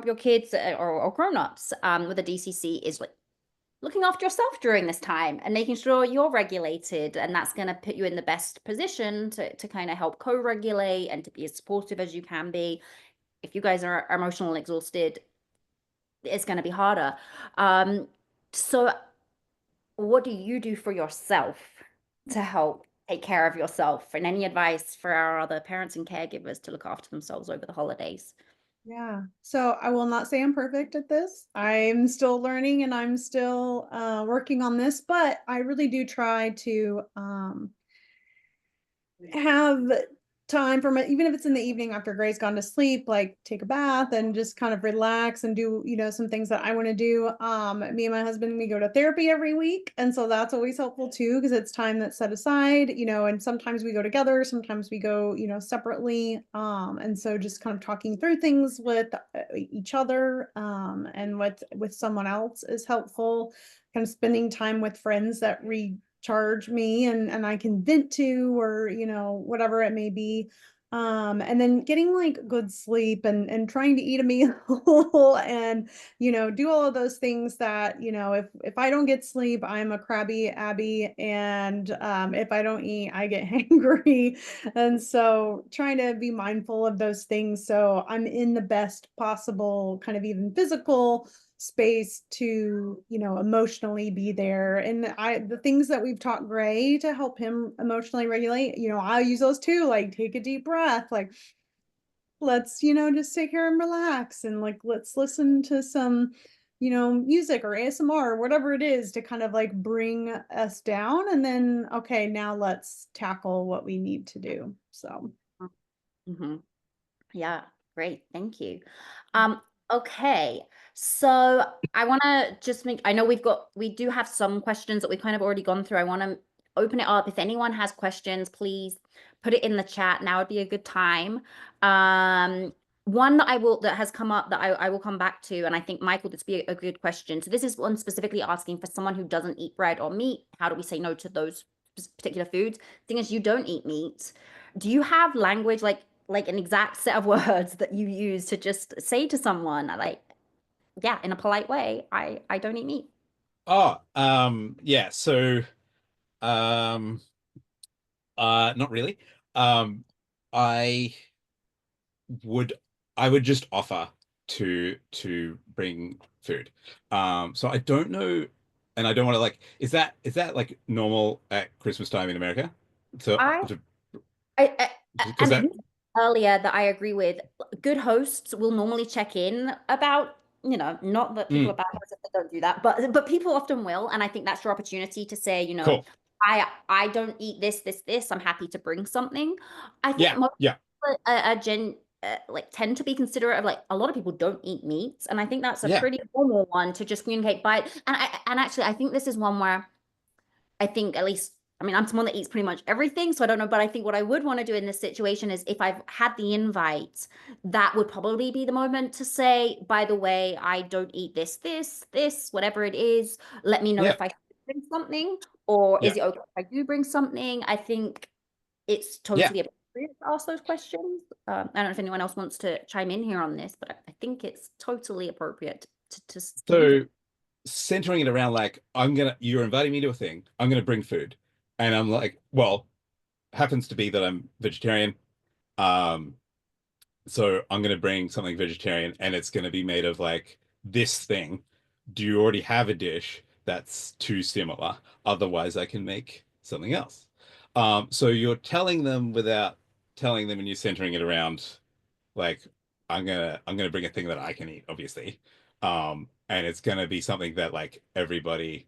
your kids or grown-ups with a DCC is like looking after yourself during this time and making sure you're regulated. And that's going to put you in the best position to kind of help co-regulate and to be as supportive as you can be. If you guys are emotional and exhausted, it's going to be harder. So what do you do for yourself to help take care of yourself? And any advice for our other parents and caregivers to look after themselves over the holidays? Yeah. So I will not say I'm perfect at this. I'm still learning and I'm still working on this, but I really do try to have time for my, even if it's in the evening after Gray's gone to sleep, like take a bath and just kind of relax and do, some things that I want to do. Me and my husband, we go to therapy every week. And so that's always helpful too, because it's time that's set aside, and sometimes we go together, sometimes we go, separately. And so just kind of talking through things with each other, and with someone else is helpful. Kind of spending time with friends that recharge me and I can vent to, or whatever it may be. And then getting like good sleep and trying to eat a meal and do all of those things that if I don't get sleep, I'm a crabby Abby, and if I don't eat, I get hangry. And so trying to be mindful of those things so I'm in the best possible kind of even physical space to emotionally be there. And the things that we've taught Gray to help him emotionally regulate, I'll use those too, like take a deep breath, like let's just sit here and relax, and like let's listen to some music or ASMR or whatever it is to kind of like bring us down, and then okay, now let's tackle what we need to do. So Yeah, great. Thank you. Okay. So I want to just I know we do have some questions that we've kind of already gone through. I want to open it up. If anyone has questions, please put it in the chat. Now would be a good time. One that has come up that I will come back to, and I think Michael, this be a good question. So this is one specifically asking for someone who doesn't eat bread or meat. How do we say no to those particular foods? Thing is, you don't eat meat. Do you have language like an exact set of words that you use to just say to someone like, yeah, in a polite way, I don't eat meat? Yeah, so not really. I would I would just offer to bring food. So I don't know, and I don't want to like, is that like normal at Christmas time in America? So I, I because and that earlier that I agree with. Good hosts will normally check in about, not that people are bad hosts if they don't do that, but people often will, and I think that's your opportunity to say, cool. I don't eat this. I'm happy to bring something. I think Yeah, most yeah, people like tend to be considerate of, like, a lot of people don't eat meat, and I think that's a yeah, pretty normal one to just communicate by. And actually I think this is one where I think, at least, I mean, I'm someone that eats pretty much everything, so I don't know, but I think what I would want to do in this situation is, if I've had the invite, that would probably be the moment to say, by the way, I don't eat this, whatever it is. Let me know yeah, if I bring something, or yeah, is it okay if I do bring something? I think it's yeah. totally appropriate to ask those questions. I don't know if anyone else wants to chime in here on this, but I think it's totally appropriate to use it. So centering it around like, you're inviting me to a thing, I'm gonna bring food. And I'm like, well, happens to be that I'm vegetarian. Um, so I'm gonna bring something vegetarian and it's gonna be made of like this thing. Do you already have a dish that's too similar? Otherwise, I can make something else. So you're telling them without telling them, and you're centering it around like, I'm gonna bring a thing that I can eat, obviously. And it's gonna be something that like everybody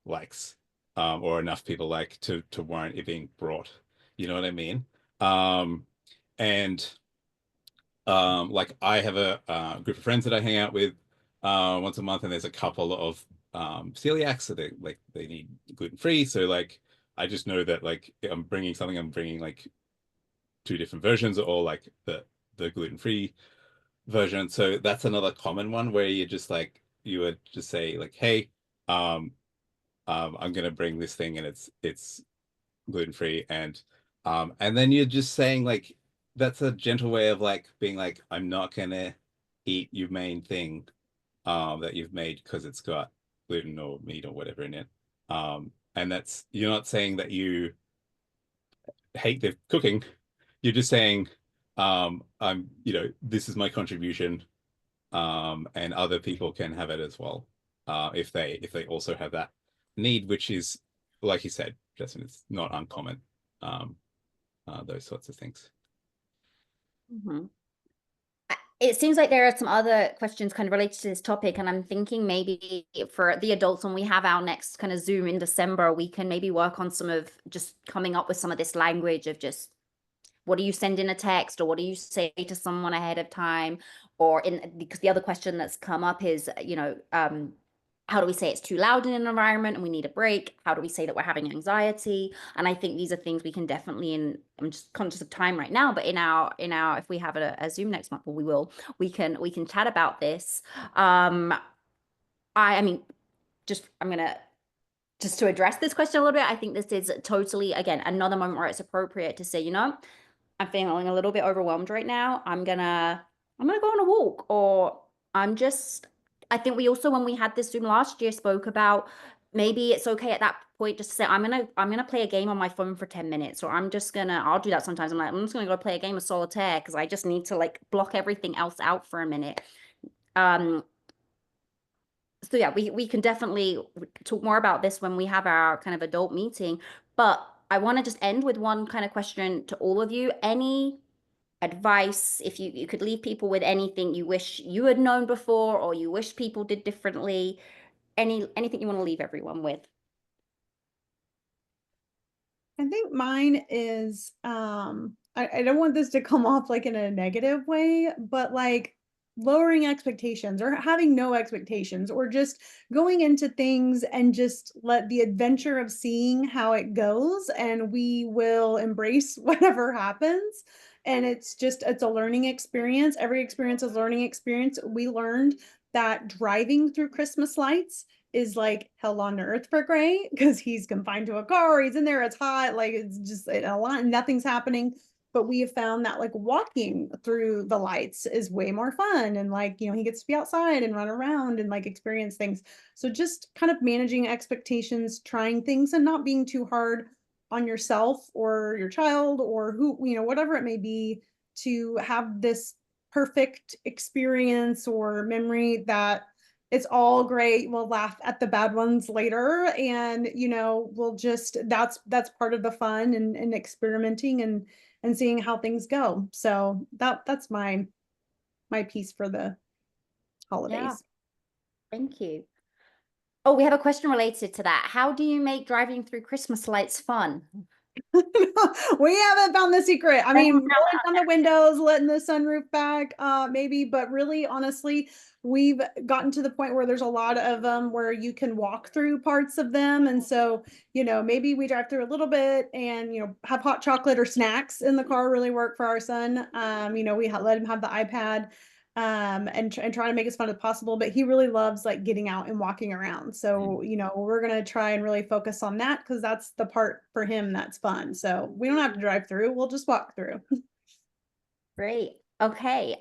likes, or enough people like to warrant it being brought. You know what I mean? Um, and like I have a group of friends that I hang out with once a month, and there's a couple of celiacs, so they need gluten free. So like I just know that like I'm bringing something, I'm bringing like two different versions, or like the gluten free version. So that's another common one where you would just say like, hey, I'm gonna bring this thing and it's gluten free, and then you're just saying like that's a gentle way of like being like, I'm not gonna eat your main thing that you've made because it's got gluten or meat or whatever in it. And that's, you're not saying that you hate the cooking. You're just saying, this is my contribution, and other people can have it as well, if they also have that need, which is, like you said, Jasmin, it's not uncommon. Those sorts of things. Mhm. It seems like there are some other questions kind of related to this topic, and I'm thinking maybe for the adults, when we have our next kind of Zoom in December, we can maybe work on some of just coming up with some of this language of just what do you send in a text, or what do you say to someone ahead of time, or because the other question that's come up is, how do we say it's too loud in an environment and we need a break? How do we say that we're having anxiety? And I think these are things we can definitely, and I'm just conscious of time right now, but in our if we have a Zoom next month, well, we can chat about this. I mean, I'm gonna just to address this question a little bit. I think this is totally, again, another moment where it's appropriate to say, I'm feeling a little bit overwhelmed right now. I'm gonna go on a walk, or I think we also, when we had this Zoom last year, spoke about maybe it's okay at that point just to say, I'm gonna play a game on my phone for 10 minutes, or I'll do that sometimes. I'm just gonna go play a game of solitaire because I just need to like block everything else out for a minute. So yeah, we can definitely talk more about this when we have our kind of adult meeting. But I want to just end with one kind of question to all of you. Any advice, if you could leave people with anything you wish you had known before, or you wish people did differently, anything you want to leave everyone with? I think mine is I don't want this to come off like in a negative way, but like lowering expectations or having no expectations, or just going into things and just let the adventure of seeing how it goes, and we will embrace whatever happens. And it's a learning experience. Every experience is a learning experience. We learned that driving through Christmas lights is like hell on earth for Gray, because he's confined to a car, he's in there, it's hot, like it's just a lot, nothing's happening. But we have found that like walking through the lights is way more fun, and like, he gets to be outside and run around and like experience things. So just kind of managing expectations, trying things, and not being too hard on yourself or your child, or who, whatever it may be, to have this perfect experience or memory that it's all great. We'll laugh at the bad ones later, and we'll just that's part of the fun, and experimenting, and seeing how things go. So that's my piece for the holidays. Yeah, thank you. Oh, we have a question related to that. How do you make driving through Christmas lights fun? We haven't found the secret. I mean, rolling down the windows, letting the sunroof back, maybe, but really, honestly, we've gotten to the point where there's a lot of them where you can walk through parts of them. And so, maybe we drive through a little bit and, have hot chocolate or snacks in the car really work for our son. We let him have the iPad. and trying to make it as fun as possible, but he really loves like getting out and walking around. So, you know, we're going to try and really focus on that because that's the part for him that's fun. So we don't have to drive through, we'll just walk through. Great. Okay.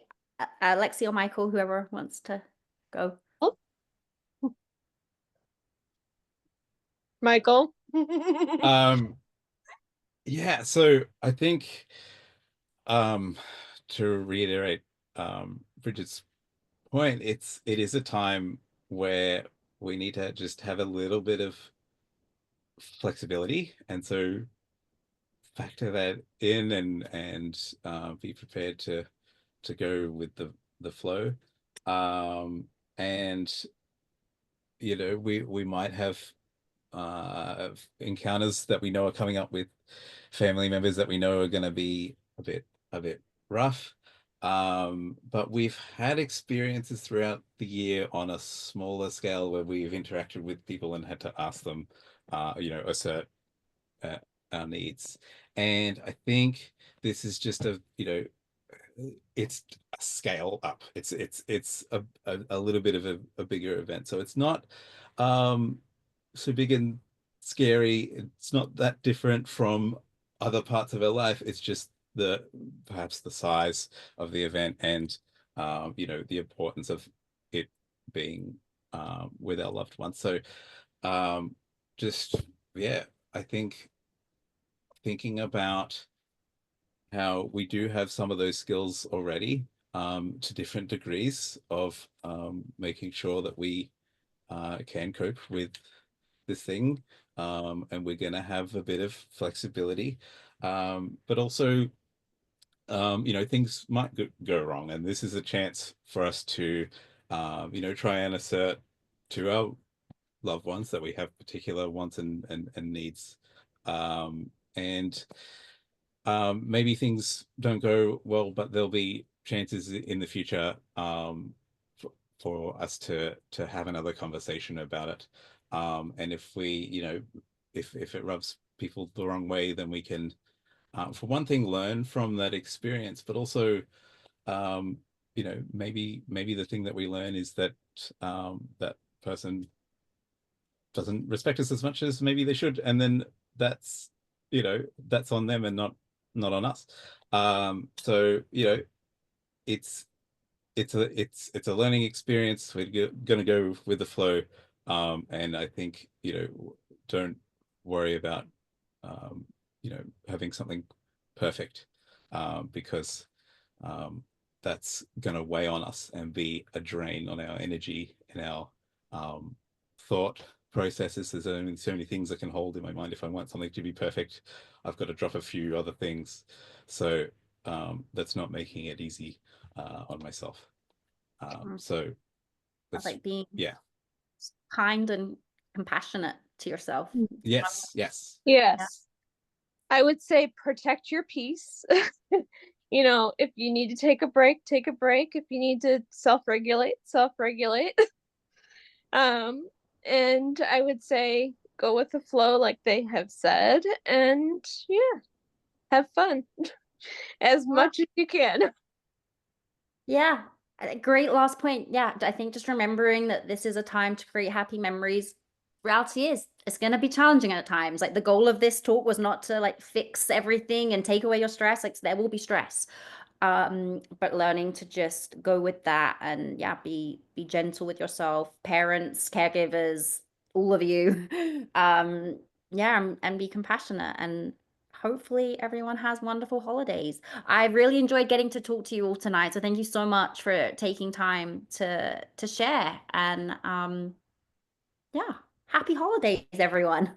Lexi or Michael, whoever wants to go. Michael. Yeah, so I think to reiterate Bridget's point, it is a time where we need to just have a little bit of flexibility, and so factor that in and be prepared to go with the flow. And you know, we might have encounters that we know are coming up with family members that we know are going to be a bit rough. But we've had experiences throughout the year on a smaller scale where we've interacted with people and had to ask them, you know, assert our needs. And I think this is just a, you know, it's a scale up. It's a little bit of a bigger event. So it's not so big and scary. It's not that different from other parts of our life. It's just perhaps the size of the event and you know, the importance of it being with our loved ones. So just yeah, I think thinking about how we do have some of those skills already to different degrees of making sure that we can cope with this thing, and we're going to have a bit of flexibility, but also you know, things might go wrong, and this is a chance for us to you know, try and assert to our loved ones that we have particular wants and needs, and maybe things don't go well, but there'll be chances in the future for us to have another conversation about it. And if we, you know, if it rubs people the wrong way, then we can, for one thing, learn from that experience, but also, you know, maybe the thing that we learn is that that person doesn't respect us as much as maybe they should, and then that's, you know, that's on them and not on us. So you know, it's a learning experience. We're gonna go with the flow, and I think, you know, don't worry about you know, having something perfect, because that's gonna weigh on us and be a drain on our energy and our thought processes. There's only so many things I can hold in my mind. If I want something to be perfect, I've got to drop a few other things. So that's not making it easy on myself. So That's like being yeah. kind and compassionate to yourself. Yes. Yes. Yeah. I would say protect your peace. You know, if you need to take a break, take a break. If you need to self-regulate, self-regulate. And I would say go with the flow, like they have said, and yeah, have fun as much as you can. Yeah, great last point. Yeah, I think just remembering that this is a time to create happy memories. Reality is it's going to be challenging at times. Like the goal of this talk was not to like fix everything and take away your stress. Like there will be stress, but learning to just go with that and yeah, be gentle with yourself, parents, caregivers, all of you. Yeah, and be compassionate, and hopefully everyone has wonderful holidays. I really enjoyed getting to talk to you all tonight. So thank you so much for taking time to share. And yeah, happy holidays, everyone.